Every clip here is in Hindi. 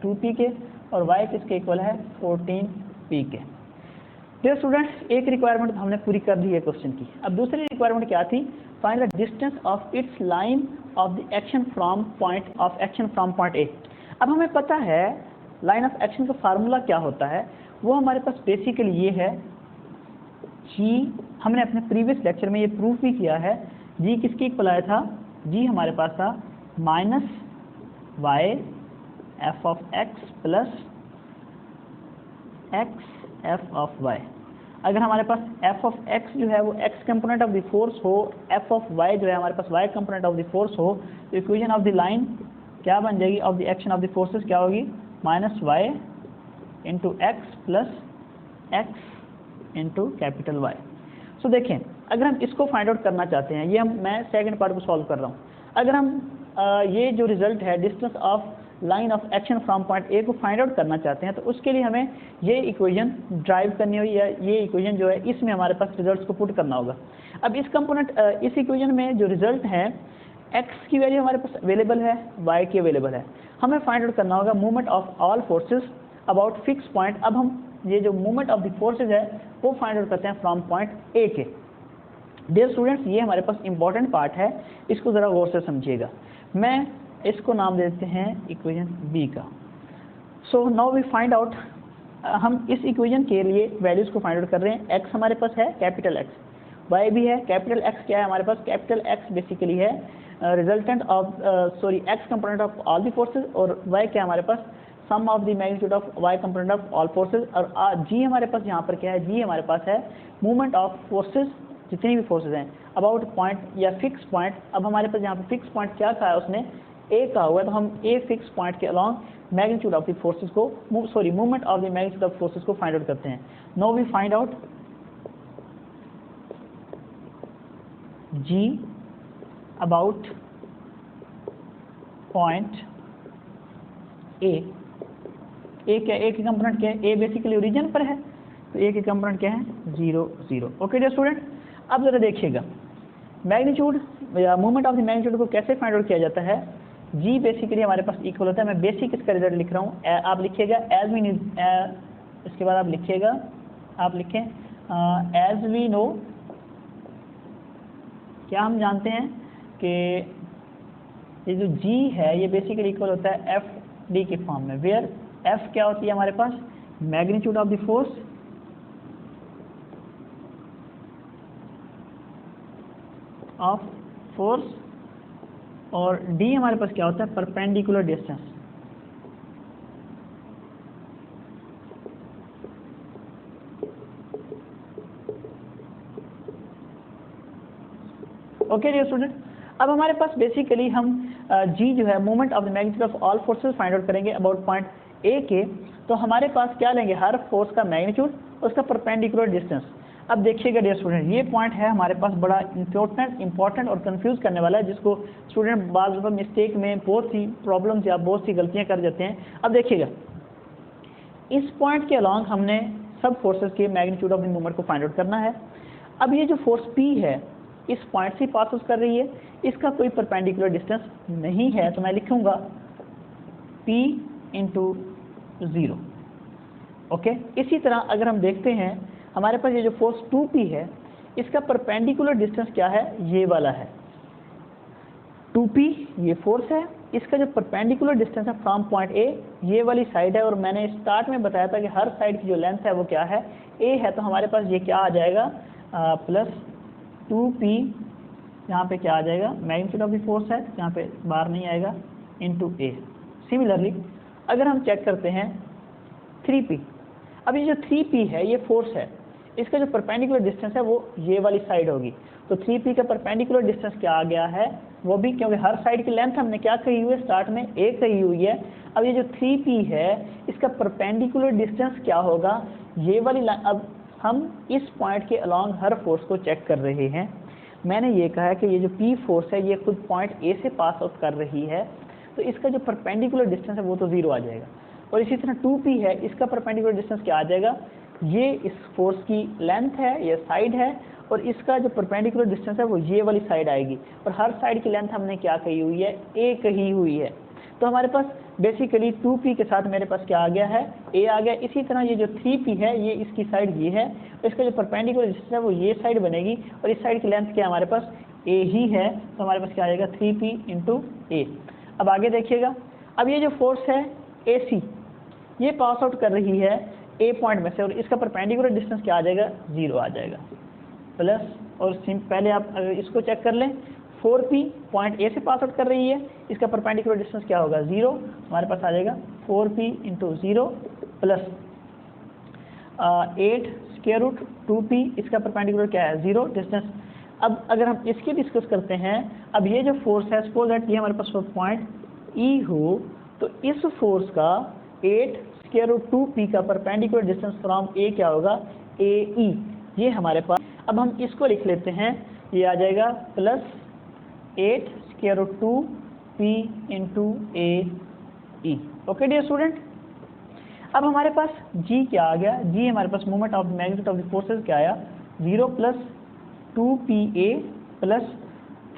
2p के और y किसके इक्वल है 14p के। डियर स्टूडेंट्स, एक रिक्वायरमेंट हमने पूरी कर दी है क्वेश्चन की। अब दूसरी रिक्वायरमेंट क्या थी? Find the distance of its line of the action from point A. अब हमें पता है लाइन ऑफ एक्शन का फार्मूला क्या होता है, वो हमारे पास बेसिकली ये है g। हमने अपने प्रीवियस लेक्चर में ये प्रूफ भी किया है। g किसके इक्वल आया था? g हमारे पास था minus y f of x plus x f of y। अगर हमारे पास f ऑफ x जो है वो x component of the force हो, f ऑफ y जो है हमारे पास y component of the force हो, तो इक्वेशन ऑफ द लाइन क्या बन जाएगी? Of the action of the forces क्या होगी? Minus y into x plus x into capital Y। सो देखें, अगर हम इसको फाइंड आउट करना चाहते हैं, ये मैं सेकंड पार्ट को सॉल्व कर रहा हूँ। अगर हम ये जो रिजल्ट है distance of line of action from point A को फाइंड आउट करना चाहते हैं, तो उसके लिए हमें ये इक्वेशन ड्राइव करनी होगी, या ये इक्वेशन जो है इसमें हमारे पास रिजल्ट्स को पुट करना होगा। अब इस कंपोनेंट इस इक्वेशन में जो रिजल्ट है x की वैल्यू हमारे पास अवेलेबल है, y की अवेलेबल है। हमें फाइंड आउट करना होगा movement of all forces about fix point. अब हम ये जो मूवमेंट ऑफ द फोर्सेज है वो फाइंड आउट करते हैं फ्रॉम पॉइंट ए के। डियर स्टूडेंट्स, ये हमारे पास इंपॉर्टेंट पार्ट है, इसको ज़रा गौर से समझिएगा। मैं इसको नाम देते हैं इक्वेशन बी का। So now we find out, हम इस इक्वेशन के लिए वैल्यूज़ को फाइंड आउट कर रहे हैं। x हमारे पास है कैपिटल X, y भी है कैपिटल X। क्या है हमारे पास? कैपिटल X बेसिकली है resultant of x component of all the forces, और y क्या है हमारे पास? Sum of the magnitude of y component of all forces. और g हमारे पास यहाँ पर क्या है? g हमारे पास है मूवमेंट ऑफ फोर्सेज, जितनी भी फोर्सेज हैं अबाउट पॉइंट या फिक्स पॉइंट। अब हमारे पास यहाँ पर फिक्स पॉइंट क्या कहा है उसने? a कहा हुआ है, तो हम a फिक्स पॉइंट के along magnitude of the forces को movement of the magnitude of forces को फाइंड आउट करते हैं। Now we find out g about point a। क्या a के कंपोनेंट क्या है? a बेसिकली ओरिजिन पर है, तो a के कंपोनेंट क्या है? 0 0। ओके डियर स्टूडेंट, अब जरा देखिएगा मैग्नीट्यूड या मूवमेंट ऑफ द मैग्नीट्यूड को कैसे फाइंड आउट किया जाता है। g बेसिकली हमारे पास इक्वल होता है, मैं बेसिक इसका रिजल्ट लिख रहा हूँ, आप लिखिएगा एज वी, इसके बाद आप लिखिएगा, आप लिखें एज वी नो। क्या हम जानते हैं कि ये जो g है ये बेसिकली इक्वल होता है एफ डी के फॉर्म में, वेयर f क्या होती है हमारे पास? मैग्नीट्यूड ऑफ द फोर्स और d हमारे पास क्या होता है? Perpendicular distance. Okay dear student, अब हमारे पास बेसिकली हम g जो है movement of the magnitude of all forces find out करेंगे अबाउट पॉइंट a के। तो हमारे पास क्या लेंगे? हर फोर्स का मैग्नीट्यूड, उसका परपेंडिकुलर डिस्टेंस। अब देखिएगा डियर स्टूडेंट, ये पॉइंट है हमारे पास बड़ा इंपॉर्टेंट और कंफ्यूज करने वाला है, जिसको स्टूडेंट बार बार मिस्टेक में बहुत सी प्रॉब्लम्स या बहुत सी गलतियां कर जाते हैं। अब देखिएगा, इस पॉइंट के अलॉन्ग हमने सब फोर्सेस के मैग्नीट्यूड ऑफ द मूवमेंट को फाइंड आउट करना है। अब ये जो फोर्स P है इस पॉइंट से पास आउट कर रही है, इसका कोई परपेंडिकुलर डिस्टेंस नहीं है, तो मैं लिखूंगा P इंटू 0। ओके, इसी तरह अगर हम देखते हैं हमारे पास ये जो फोर्स 2P है इसका परपेंडिकुलर डिस्टेंस क्या है? ये वाला है 2P, ये फोर्स है, इसका जो परपेंडिकुलर डिस्टेंस है फ्रॉम पॉइंट A ये वाली साइड है, और मैंने स्टार्ट में बताया था कि हर साइड की जो लेंथ है वो क्या है? A है। तो हमारे पास ये क्या आ जाएगा? प्लस 2P, यहाँ पे क्या आ जाएगा? मैग्नीट्यूड ऑफ द फोर्स है, यहाँ पे बार नहीं आएगा, इंटू A। सिमिलरली अगर हम चेक करते हैं 3P, अब ये जो 3P है ये फोर्स है, इसका जो परपेंडिकुलर डिस्टेंस है वो ये वाली साइड होगी। तो 3P का परपेंडिकुलर डिस्टेंस क्या आ गया है? वो भी, क्योंकि हर साइड की लेंथ हमने क्या कही हुई है? स्टार्ट में A कही हुई है। अब ये जो 3P है इसका परपेंडिकुलर डिस्टेंस क्या होगा? ये वाली लाइन। अब हम इस पॉइंट के अलॉन्ग हर फोर्स को चेक कर रहे हैं। मैंने ये कहा है कि ये जो P फोर्स है ये खुद पॉइंट A से पास आउट कर रही है, तो इसका जो परपेंडिकुलर डिस्टेंस है वो तो 0 आ जाएगा। और इसी तरह 2P है, इसका परपेंडिकुलर डिस्टेंस क्या आ जाएगा? ये इस फोर्स की लेंथ है, ये साइड है, और इसका जो परपेंडिकुलर डिस्टेंस है वो ये वाली साइड आएगी। और हर साइड की लेंथ हमने क्या कही हुई है? A कही हुई है। तो हमारे पास बेसिकली 2p के साथ मेरे पास क्या आ गया है, a आ गया। इसी तरह ये जो 3p है ये इसकी साइड ये है, इसका जो परपेंडिकुलर डिस्टेंस है वो ये साइड बनेगी और इस साइड की लेंथ क्या हमारे पास a ही है, तो हमारे पास क्या आ जाएगा 3p इंटू a। अब आगे देखिएगा, अब ये जो फोर्स है AC ये पास आउट कर रही है A पॉइंट में से और इसका परपेंडिकुलर डिस्टेंस क्या आ जाएगा, 0 आ जाएगा प्लस, और पहले आप इसको चेक कर लें, 4p पॉइंट A से पास आउट कर रही है, इसका परपेंडिकुलर डिस्टेंस क्या होगा 0, हमारे पास आ जाएगा 4p into 0 plus 8 square root 2p, इसका परपेंडिकुलर क्या है 0 डिस्टेंस। अब अगर हम इसकी डिस्कस करते हैं, अब ये जो फोर्स है सपोज दैट ये हमारे पास पॉइंट E हो, तो इस फोर्स का 8 स्क्वायर रूट 2p का परपेंडिकुलर डिस्टेंस फ्रॉम A क्या होगा AE, ये हमारे पास। अब हम इसको लिख लेते हैं, ये आ जाएगा plus 8 square root 2p into AE। Okay dear student, अब हमारे पास G क्या आ गया, G हमारे पास moment of magnitude of the forces क्या आया 0 plus 2pa plus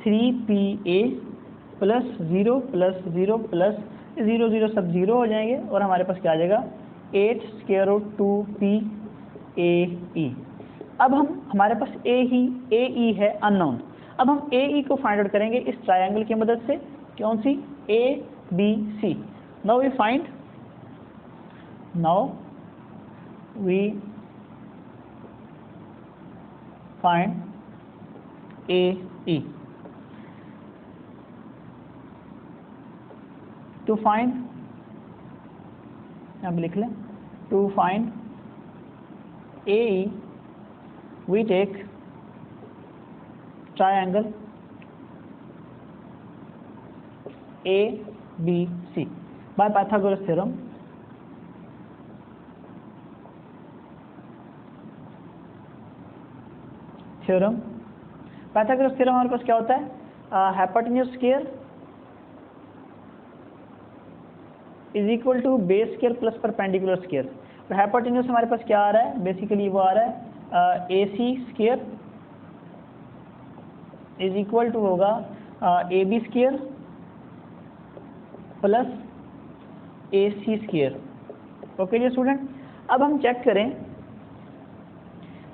3pa plus 0 plus 0 plus 0 0 सब 0 हो जाएंगे और हमारे पास क्या आ जाएगा 8 स्क्वायर रूट 2p AE। अब हमारे पास AE है अननोन, अब हम AE को फाइंड आउट करेंगे इस ट्रायंगल की मदद से, कौन सी ABC। Now we find AE। To find, अब लिख लें, to find AE we take triangle ABC by Pythagoras theorem। Pythagoras theorem हमारे पास क्या होता है, hypotenuse square is equal to base square plus perpendicular square. तो हाइपोटेन्यूज हमारे पास क्या आ रहा है, बेसिकली वो आ रहा है AC square is equal to होगा AB square plus AC square. Okay जी स्टूडेंट, अब हम चेक करें,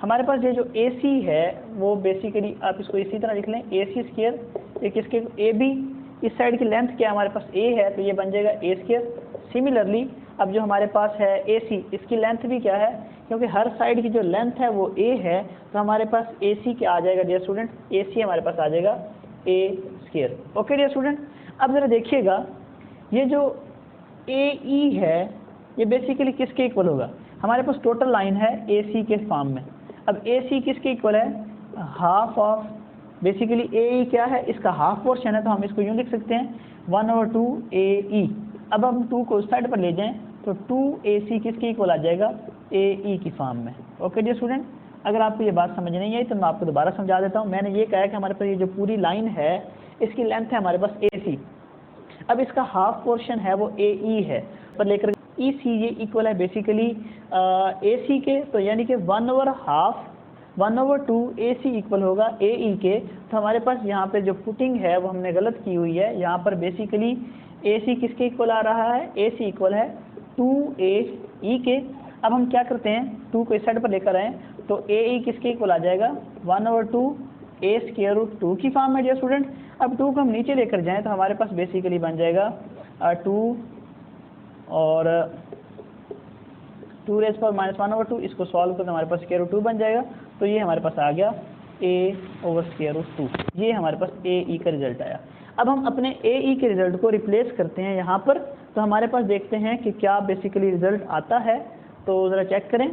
हमारे पास ये जो AC है वो बेसिकली आप इसको इसी तरह लिख लें, AC स्क्वायर, एक इसके AB, इस साइड की लेंथ क्या हमारे पास A है तो ये बन जाएगा A स्क्वायर। सिमिलरली अब जो हमारे पास है AC, इसकी लेंथ भी क्या है, क्योंकि हर साइड की जो लेंथ है वो A है, तो हमारे पास AC क्या आ जाएगा डियर स्टूडेंट, AC हमारे पास आ जाएगा A square. Okay dear student, अब ज़रा देखिएगा ये जो AE है ये बेसिकली किसके इक्वल होगा, हमारे पास टोटल लाइन है AC के फॉर्म में। अब AC किसके इक्वल है, हाफ ऑफ, बेसिकली AE क्या है, इसका हाफ पोर्शन है, तो हम इसको यूँ लिख सकते हैं 1/2 AE। अब हम 2 को उस साइड पर ले जाएं तो 2AC किसके इक्वल आ जाएगा, AE की फॉर्म में। ओके डियर स्टूडेंट, अगर आपको ये बात समझ नहीं आई तो मैं आपको दोबारा समझा देता हूँ। मैंने ये कहा कि हमारे पास ये जो पूरी लाइन है इसकी लेंथ है हमारे पास AC, अब इसका हाफ पोर्शन है वो AE है, पर लेकर EC ये इक्वल है बेसिकली AC के, तो यानी कि 1/2 AC इक्वल होगा AE के। तो हमारे पास यहाँ पे जो पुटिंग है वो हमने गलत की हुई है, यहाँ पर बेसिकली AC किसके इक्वल आ रहा है, AC इक्वल है 2AE के। अब हम क्या करते हैं, 2 को इस साइड पर लेकर आए तो AE किसके इक्वल आ जाएगा 1/2 A स्क्वायर रूट 2 की फॉर्म में डियर स्टूडेंट। अब 2 को हम नीचे लेकर जाएं तो हमारे पास बेसिकली बन जाएगा 2 और 2 रेज़ पावर -1/2, इसको सॉल्व करते हमारे पास स्क्वायर रूट 2 बन जाएगा, तो ये हमारे पास आ गया A/स्क्वायर रूट 2, ये हमारे पास AE का रिजल्ट आया। अब हम अपने AE के रिजल्ट को रिप्लेस करते हैं यहाँ पर, तो हमारे पास देखते हैं कि क्या बेसिकली रिजल्ट आता है, तो ज़रा चेक करें।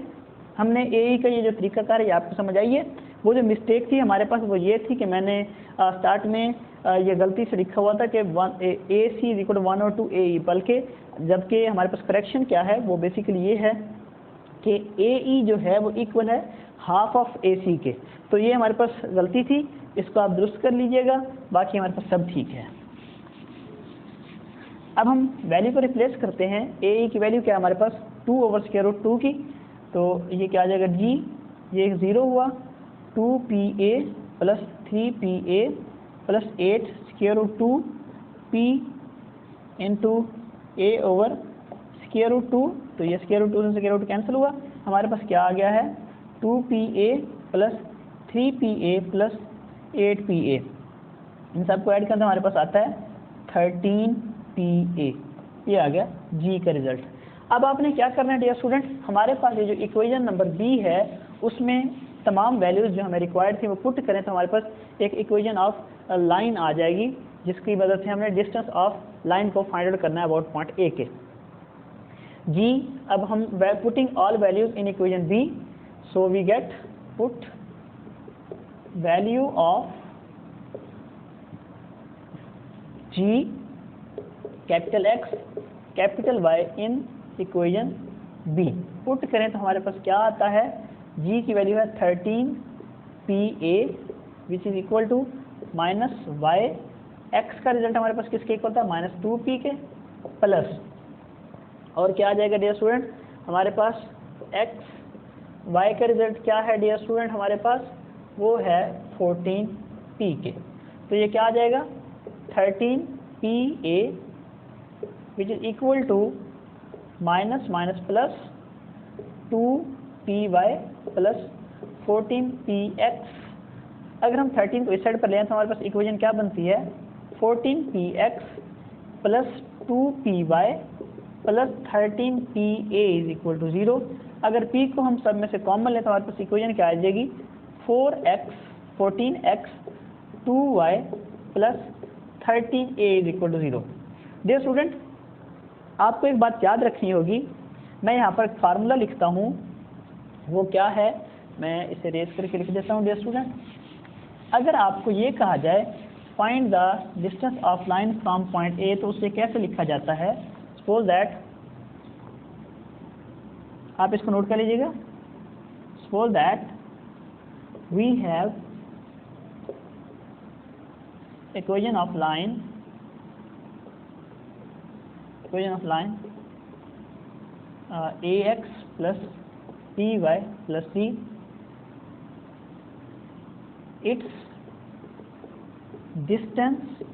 हमने AE का ये जो तरीकाकार है ये आपको समझ आई है। वो जो मिस्टेक थी हमारे पास वो ये थी कि मैंने स्टार्ट में ये गलती से लिखा हुआ था कि AC इज इक्वल 1/2 AE, बल्कि जबकि हमारे पास करेक्शन क्या है वो बेसिकली ये है कि AE जो है वो इक्वल है हाफ ऑफ AC के। तो ये हमारे पास गलती थी, इसको आप दुरुस्त कर लीजिएगा, बाकी हमारे पास सब ठीक है। अब हम वैल्यू को रिप्लेस करते हैं, AE की वैल्यू क्या है हमारे पास 2/स्क्वायर रूट 2 की, तो ये क्या आ जाएगा G, ये 0 हुआ, 2PA plus 3PA plus 8 square root 2 P into A over square root 2, तो ये स्क्वायर रूट 2 से स्क्वायर रूट कैंसिल हुआ, हमारे पास क्या आ गया है 2pa plus 3pa plus 8pa, इन सबको ऐड करते हमारे पास आता है 13pa, ये आ गया जी का रिजल्ट। अब आपने क्या करना है डियर स्टूडेंट, हमारे पास ये जो इक्वेशन नंबर बी है उसमें तमाम वैल्यूज जो हमें रिक्वायर्ड थी वो पुट करें तो हमारे पास एक इक्वेशन ऑफ लाइन आ जाएगी, जिसकी मदद से हमने डिस्टेंस ऑफ लाइन को फाइंड आउट करना है अबाउट पॉइंट ए के। जी, अब हम putting all values in equation B, so we get put value of G capital X capital Y in equation B. Put करें तो हमारे पास क्या आता है, जी की वैल्यू है 13pa which is equal to minus Y, X का रिजल्ट हमारे पास किसके इक्वल था -2p के, प्लस और क्या आ जाएगा डियर स्टूडेंट हमारे पास एक्स वाई का रिजल्ट क्या है डियर स्टूडेंट हमारे पास वो है 14p के, तो ये क्या आ जाएगा 13pa which is equal to minus minus plus 2py plus 14px। अगर हम 13 को इस साइड पर लें तो हमारे पास इक्वेशन क्या बनती है 14px plus 2py plus 13pa is equal to 0। अगर p को हम सब में से कॉमन लें तो हमारे पास इक्वेशन क्या आ जाएगी 14x 2y plus 13a is equal to 0। Dear student, आपको एक बात याद रखनी होगी, मैं यहाँ पर फार्मूला लिखता हूँ, वो क्या है मैं इसे रेज करके लिख देता हूँ डियर स्टूडेंट। अगर आपको ये कहा जाए find the distance of line from point A, तो उसे कैसे लिखा जाता है, सपोज दैट, आप इसको नोट कर लीजिएगा, suppose that we have equation of line ax plus by plus c, its distance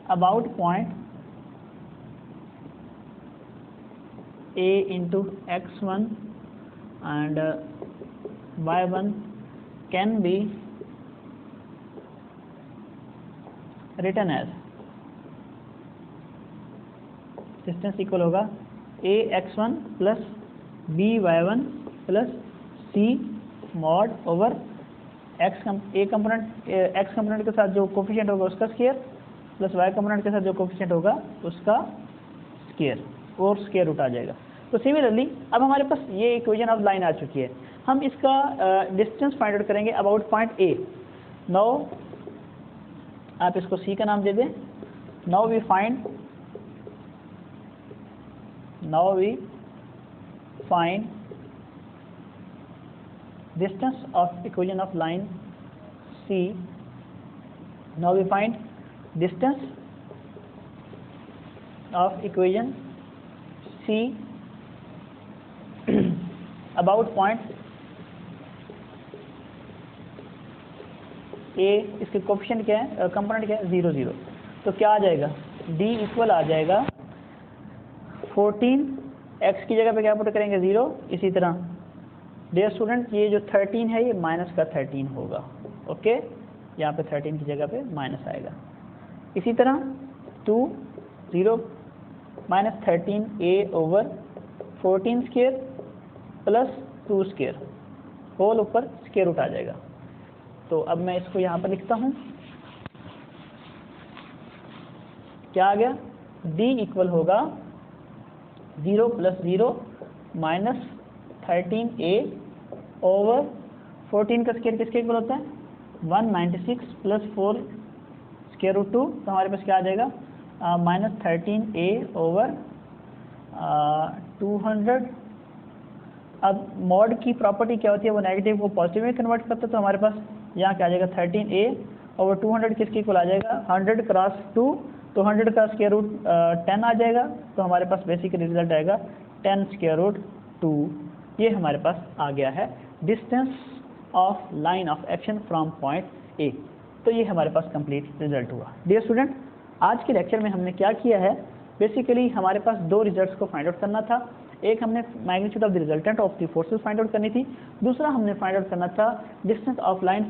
about point a into x1 and y1 can be written as distance equal होगा ax1 plus by1 plus c mod over x component के साथ जो कोफिशिएंट होगा उसका स्क्वायर प्लस y कंपोनेंट के साथ जो कोफिशिएंट होगा उसका स्क्वायर और स्क्वायर रूट आ जाएगा। तो सिमिलरली अब हमारे पास ये इक्वेशन ऑफ लाइन आ चुकी है, हम इसका डिस्टेंस फाइंड आउट करेंगे अबाउट पॉइंट ए। नाउ आप इसको c का नाम दे दें। Now we find distance of equation of line C. Now we find distance of equation C about point A, इसके कोफिशिएंट क्या है, कंपोनेंट क्या है 0 0, तो क्या आ जाएगा D इक्वल आ जाएगा 14, x की जगह पे क्या पुट करेंगे 0। इसी तरह डियर स्टूडेंट ये जो 13 है ये माइनस का 13 होगा, ओके, यहाँ पे 13 की जगह पे माइनस आएगा। इसी तरह 2 0 minus 13a over 14 square plus 2 square whole ऊपर स्क्वायर रूट आ जाएगा। तो अब मैं इसको यहाँ पर लिखता हूँ, क्या आ गया d इक्वल होगा 0 प्लस 0 माइनस 13a ओवर 14 का स्क्वायर किसके इक्वल होता है 196 प्लस 4 स्क्वायर रूट 2, तो हमारे पास क्या आ जाएगा माइनस 13a ओवर 200। अब मॉड की प्रॉपर्टी क्या होती है, वो नेगेटिव को पॉजिटिव में कन्वर्ट करता है, तो हमारे पास यहाँ क्या आ जाएगा 13a ओवर 200 किसके इक्वल आ जाएगा 100 क्रॉस 2, तो 100 का स्क्वायर रूट 10 आ जाएगा, तो हमारे पास बेसिकली रिजल्ट आएगा 10 स्क्वायर रूट 2। ये हमारे पास आ गया है distance of line of action from point A. तो ये हमारे पास कंप्लीट रिजल्ट हुआ। डियर स्टूडेंट, आज के लेक्चर में हमने क्या किया है, बेसिकली हमारे पास दो रिजल्ट्स को फाइंड आउट करना था। एक हमने magnitude of the resultant of the forces find out करनी थी, दूसरा हमने फाइंड आउट करना था distance of line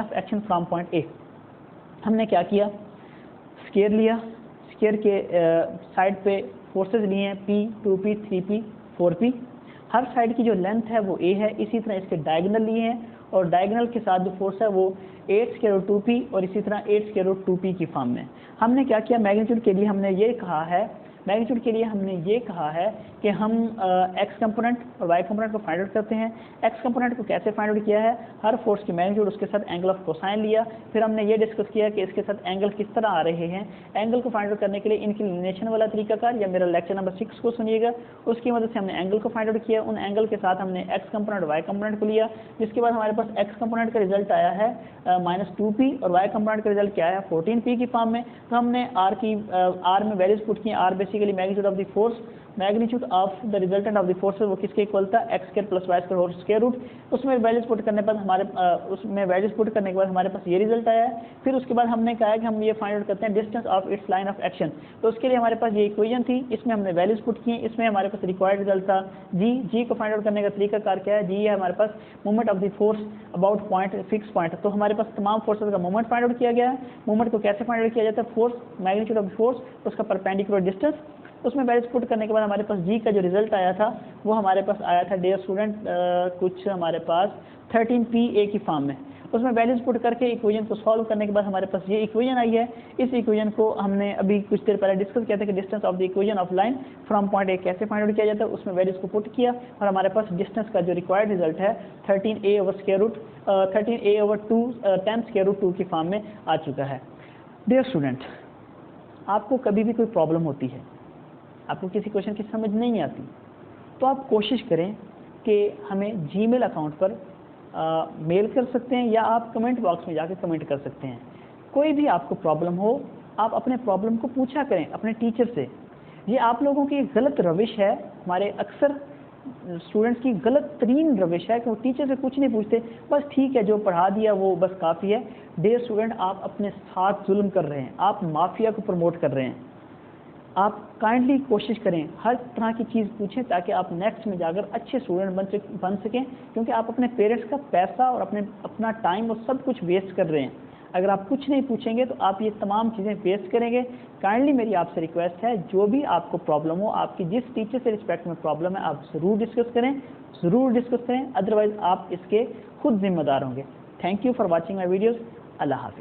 of action from point A. हमने क्या किया, स्केयर लिया, स्केयर के साइड पे फोर्सेस लिए हैं P, 2P, 3P, 4P। हर साइड की जो लेंथ है वो A है, इसी तरह इसके डायगोनल लिए हैं और डायगोनल के साथ जो फोर्स है वो 8 स्क्वायर रूट 2P और इसी तरह 8 स्क्वायर रूट 2P की फॉर्म में। हमने क्या किया, मैग्नीट्यूड के लिए हमने ये कहा है कि हम एक्स कंपोनेंट और वाई कंपोनेंट को फाइंड आउट करते हैं। एक्स कंपोनेंट को कैसे फाइंड आउट किया है, हर फोर्स की मैग्नीट्यूड उसके साथ एंगल ऑफ कोसाइन लिया, फिर हमने ये डिस्कस किया कि इसके साथ एंगल किस तरह आ रहे हैं। एंगल को फाइंड आउट करने के लिए इंक्लिनेशन वाला तरीकाकार या मेरा लेक्चर नंबर 6 को सुनिएगा, उसकी मदद से हमने एंगल को फाइंड आउट किया। उन एंगल के साथ हमने एक्स कंपोनेंट और वाई कंपोनेंट को लिया, जिसके बाद हमारे पास एक्स कंपोनेंट का रिजल्ट आया है -2P और वाई कंपोनेंट का रिजल्ट क्या है 14P की फॉर्म में। तो हमने आर में वैल्यूज पुट किए। R basically magnitude of the force, magnitude of the resultant of the forces वो किसके इक्वल था, X square plus Y square whole square root. उसमें वैल्यूज पुट करने पर हमारे पास ये रिजल्ट आया है। फिर उसके बाद हमने कहा कि हम ये फाइंड आउट करते हैं distance of its line of action. तो उसके लिए हमारे पास ये इक्वेशन थी, इसमें हमने वैल्यूज पुट किए। इसमें हमारे पास रिक्वायर्ड रिजल्ट था जी को फाइंड आउट करने का तरीका कार क्या है, जी है हमारे पास movement of the force about point fix point. तो हमारे पास तमाम फोर्सेज का मूवमेंट फाइंड आउट किया गया है। मूवमेंट को कैसे फाइंड आउट किया जाता है, फोर्स मैग्नीट्यूड ऑफ फोर्स उसका परपेंडिकुलर डिस्टेंस। उसमें वैल्यूज पुट करने के बाद हमारे पास जी का जो रिजल्ट आया था वो हमारे पास आया था डियर स्टूडेंट कुछ हमारे पास 13PA की फॉर्म में। उसमें वैल्यूज पुट करके इक्वेशन को सॉल्व करने के बाद हमारे पास ये इक्वेशन आई है। इस इक्वेशन को हमने अभी कुछ देर पहले डिस्कस किया था कि distance of the equation of line from point A कैसे फाइंड आउट किया जाता है। उसमें वैल्यूज को पुट किया और हमारे पास डिस्टेंस का जो रिक्वायर्ड रिजल्ट है 13A ओवर 2 10 स्क्वायर रूट 2 की फॉर्म में आ चुका है। डियर स्टूडेंट, आपको कभी भी कोई प्रॉब्लम होती है, आपको किसी क्वेश्चन की समझ नहीं आती, तो आप कोशिश करें कि हमें जीमेल अकाउंट पर मेल कर सकते हैं या आप कमेंट बॉक्स में जाकर कमेंट कर सकते हैं। कोई भी आपको प्रॉब्लम हो, आप अपने प्रॉब्लम को पूछा करें अपने टीचर से। ये आप लोगों की गलत रविश है, हमारे अक्सर स्टूडेंट्स की गलत तरीन रविश है कि वो टीचर से कुछ नहीं पूछते, बस ठीक है जो पढ़ा दिया वो बस काफ़ी है। डियर स्टूडेंट, आप अपने साथ जुल्म कर रहे हैं, आप माफिया को प्रमोट कर रहे हैं। आप काइंडली कोशिश करें हर तरह की चीज़ पूछें ताकि आप नेक्स्ट में जाकर अच्छे स्टूडेंट बन सकें, क्योंकि आप अपने पेरेंट्स का पैसा और अपना टाइम और सब कुछ वेस्ट कर रहे हैं। अगर आप कुछ नहीं पूछेंगे तो आप ये तमाम चीज़ें वेस्ट करेंगे। काइंडली मेरी आपसे रिक्वेस्ट है, जो भी आपको प्रॉब्लम हो, आपकी जिस टीचर से रिस्पेक्ट में प्रॉब्लम है, आप ज़रूर डिस्कस करें, अदरवाइज आप इसके खुद जिम्मेदार होंगे। Thank you for watching my videos. अल्लाह हाफिज़।